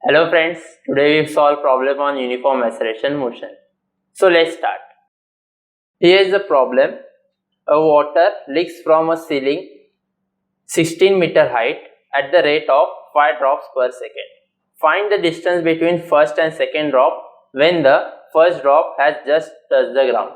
Hello friends, today we solve problem on uniform acceleration motion. So let's start. Here is the problem. A water leaks from a ceiling 16 meter height at the rate of 5 drops per second. Find the distance between first and second drop when the first drop has just touched the ground.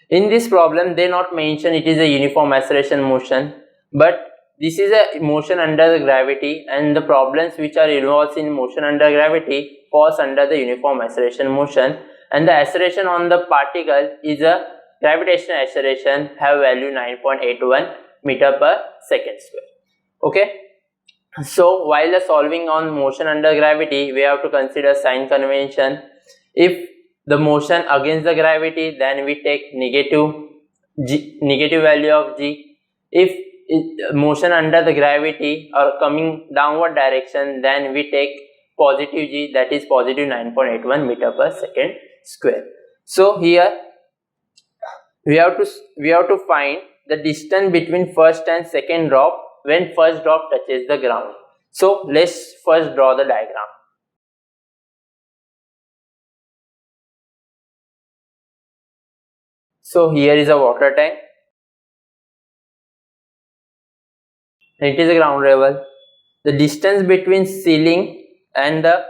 In this problem they not mention it is a uniform acceleration motion, but this is a motion under the gravity, and the problems which are involved in motion under gravity falls under the uniform acceleration motion, and the acceleration on the particle is a gravitational acceleration, have value 9.81 meter per second square. Okay, so while solving on motion under gravity we have to consider sign convention. If the motion against the gravity, then we take negative value of g. If motion under the gravity or coming downward direction, then we take positive g, that is positive 9.81 meter per second square. So here we have to find the distance between first and second drop when first drop touches the ground. So let's first draw the diagram. So here is a water tank. It is a ground level. The distance between ceiling and the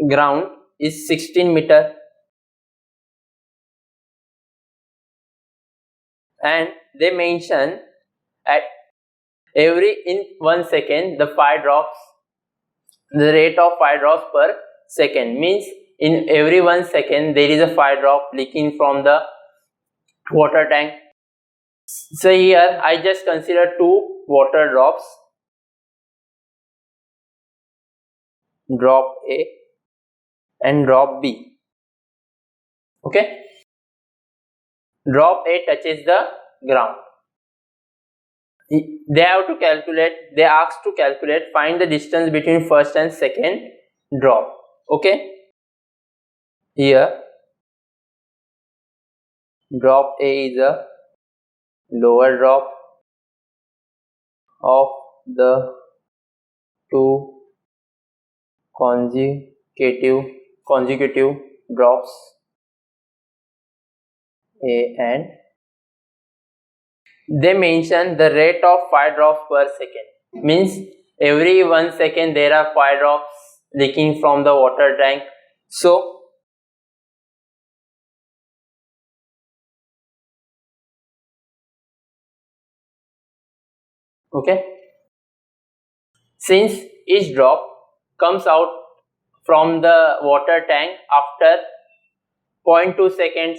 ground is 16 meter, and they mention at in 1 second the rate of 5 drops per second, means in every 1 second there is a 5 drop leaking from the water tank. So here I just consider 2 water drops, drop A and drop B. Okay, drop A touches the ground. They asked to calculate, find the distance between first and second drop. Okay, here drop A is a lower drop of the 2 consecutive drops A, and they mention the rate of 5 drops per second, means every 1 second there are 5 drops leaking from the water tank. So okay, since each drop comes out from the water tank after 0.2 seconds,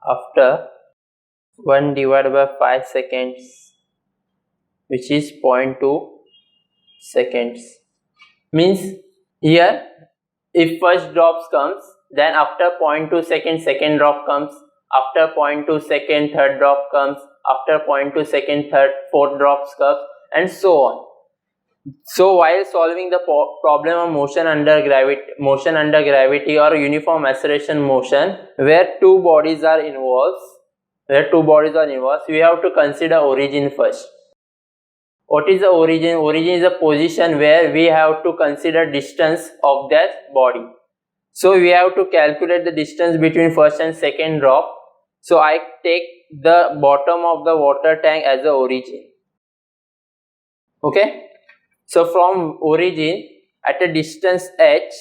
after 1 divided by 5 seconds, which is 0.2 seconds, means here if first drops comes, then after 0.2 second second drop comes, after 0.2 second third drop comes, after 0.2 second fourth drops comes, and so on. So while solving the problem of motion under gravity or uniform acceleration motion where two bodies are involved, we have to consider origin first. What is the origin? Origin is a position where we have to consider distance of that body. So we have to calculate the distance between first and second drop. So I take the bottom of the water tank as the origin. Okay, so from origin at a distance HB,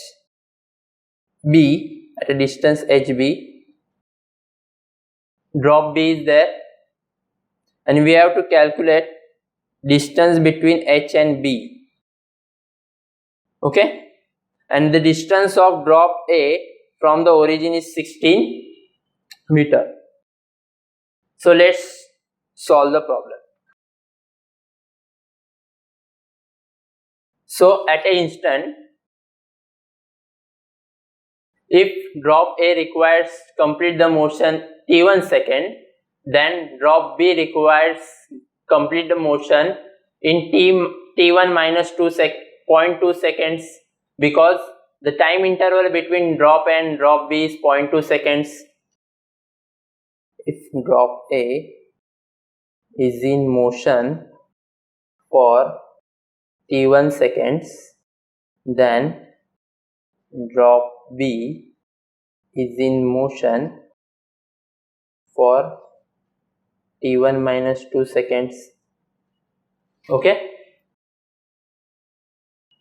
drop B is there, and we have to calculate distance between H and B. Okay, and the distance of drop A from the origin is 16 meter. So let's solve the problem. So at an instant, if drop A requires complete the motion t1 second, then drop B requires complete the motion in t1 minus 0.2 seconds, because the time interval between drop A and drop B is 0.2 seconds. if drop A is in motion for t1 seconds, then drop B is in motion for t1 minus 2 seconds. Okay.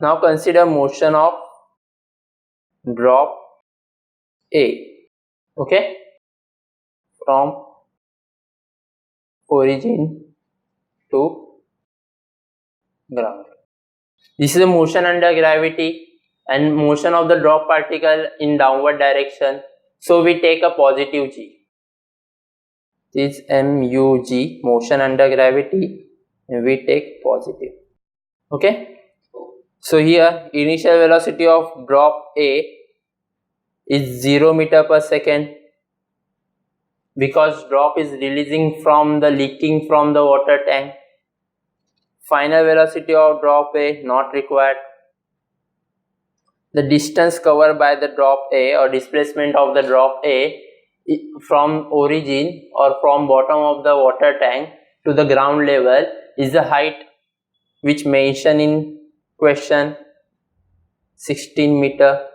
Now consider motion of drop A. Okay, from origin to ground. This is a motion under gravity and motion of the drop particle in downward direction. So we take a positive g. This is MUG, motion under gravity, and we take positive. Okay. So here initial velocity of drop A is 0 meter per second, because drop is releasing from the leaking from the water tank. Final velocity of drop A not required. The distance covered by the drop A or displacement of the drop A from origin or from bottom of the water tank to the ground level is the height which mentioned in question, 16 meter.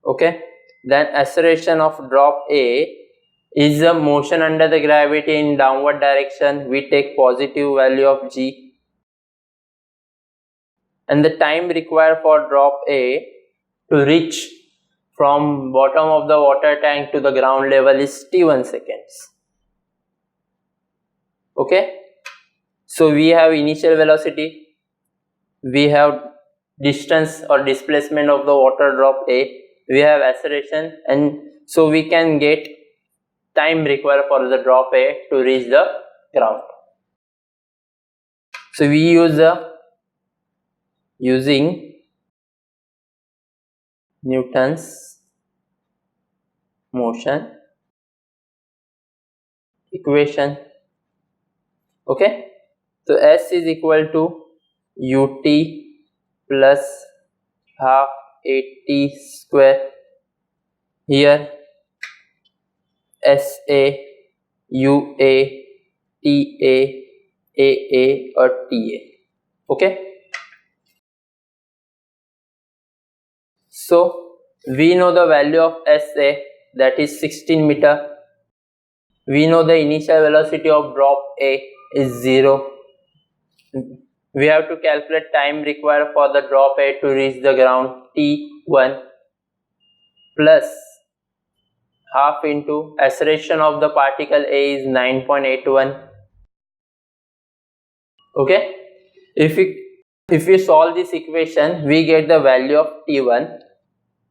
Okay. Then acceleration of drop A is the motion under the gravity in downward direction. We take positive value of g. And the time required for drop A to reach from bottom of the water tank to the ground level is t1 seconds. Okay. So we have initial velocity, we have distance or displacement of the water drop A, we have acceleration, and so we can get time required for the drop A to reach the ground. So we use using Newton's motion equation. Okay. So S is equal to ut plus half at square. Here SA, UA, TA, AA or TA. Okay. So we know the value of SA, that is 16 meter. We know the initial velocity of drop A is 0. We have to calculate time required for the drop A to reach the ground, T1, plus half into acceleration of the particle A is 9.81. Okay. If we solve this equation, we get the value of T1,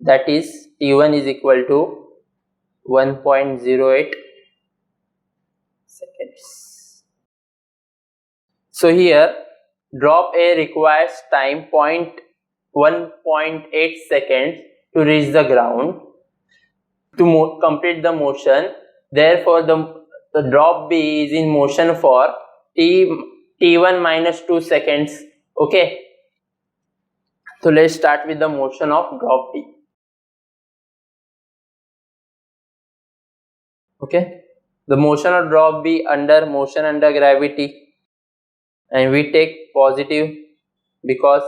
that is T1 is equal to 1.08 seconds. So here drop A requires time 1.8 seconds to reach the ground to complete the motion. Therefore the drop B is in motion for T1 minus 2 seconds. Okay. So let's start with the motion of drop B. Okay. The motion of drop B under motion under gravity, and we take positive because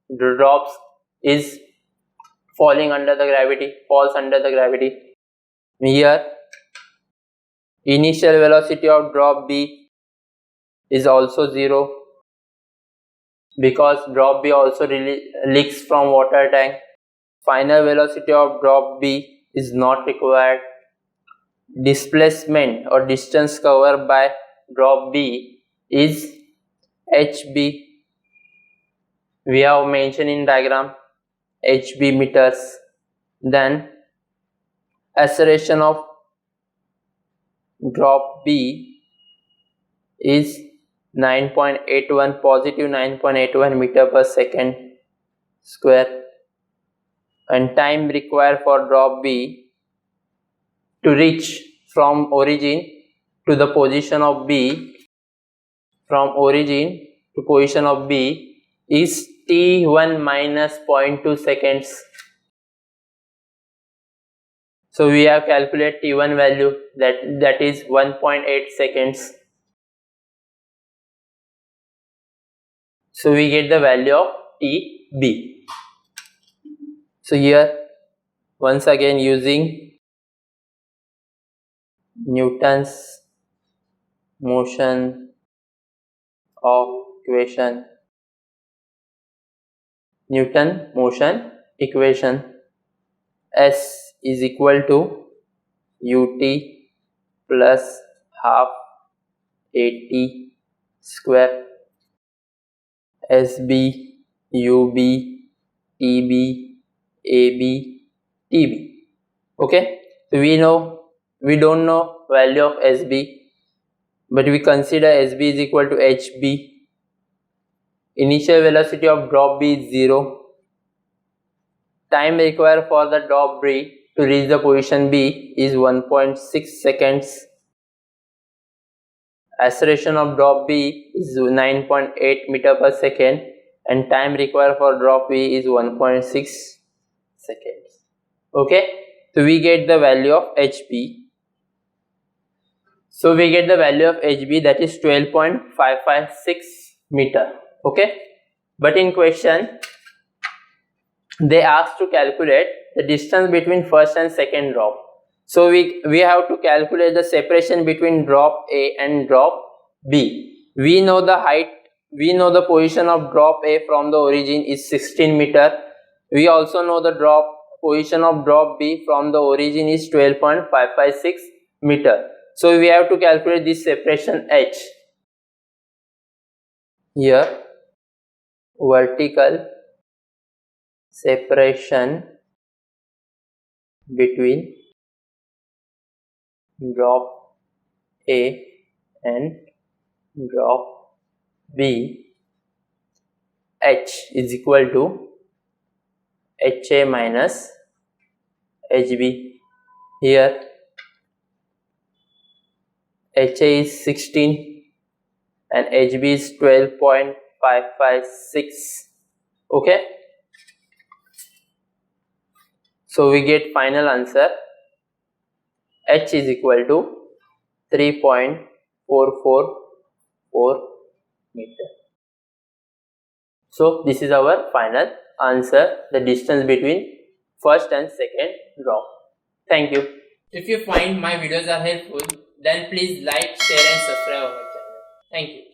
the drops is falling under the gravity, falls under the gravity. Here initial velocity of drop B is also 0 because drop B also leaks from water tank. Final velocity of drop B is not required. Displacement or distance covered by drop B is HB. We have mentioned in diagram HB meters. Then acceleration of drop B is 9.81, positive 9.81 meter per second square, and time required for drop B to reach from origin to the position of B, from origin to position of B is T1 minus 0.2 seconds. So we have calculated T1 value, that is 1.8 seconds. So we get the value of TB. So here once again using Newton's motion of equation, Newton motion equation, S is equal to ut plus half at square SB UB TB AB TB. Okay, so we don't know value of SB, but we consider SB is equal to HB. Initial velocity of drop B is 0. Time required for the drop B to reach the position B is 1.6 seconds. Acceleration of drop B is 9.8 meter per second, and time required for drop B is 1.6 seconds. Okay, so we get the value of HB. So we get the value of HB, that is 12.556 meter. Okay, but in question they asked to calculate the distance between first and second drop. So we have to calculate the separation between drop A and drop B. We know the height, we know the position of drop A from the origin is 16 meter. We also know the position of drop B from the origin is 12.556 meter. So we have to calculate this separation H. Here vertical separation between drop A and drop B, H is equal to HA minus HB. Here HA is 16 and HB is 12.556. Okay, so we get final answer H is equal to 3.444 meter. So this is our final answer, the distance between first and second drop. Thank you. If you find my videos are helpful, then please like, share and subscribe our channel. Thank you.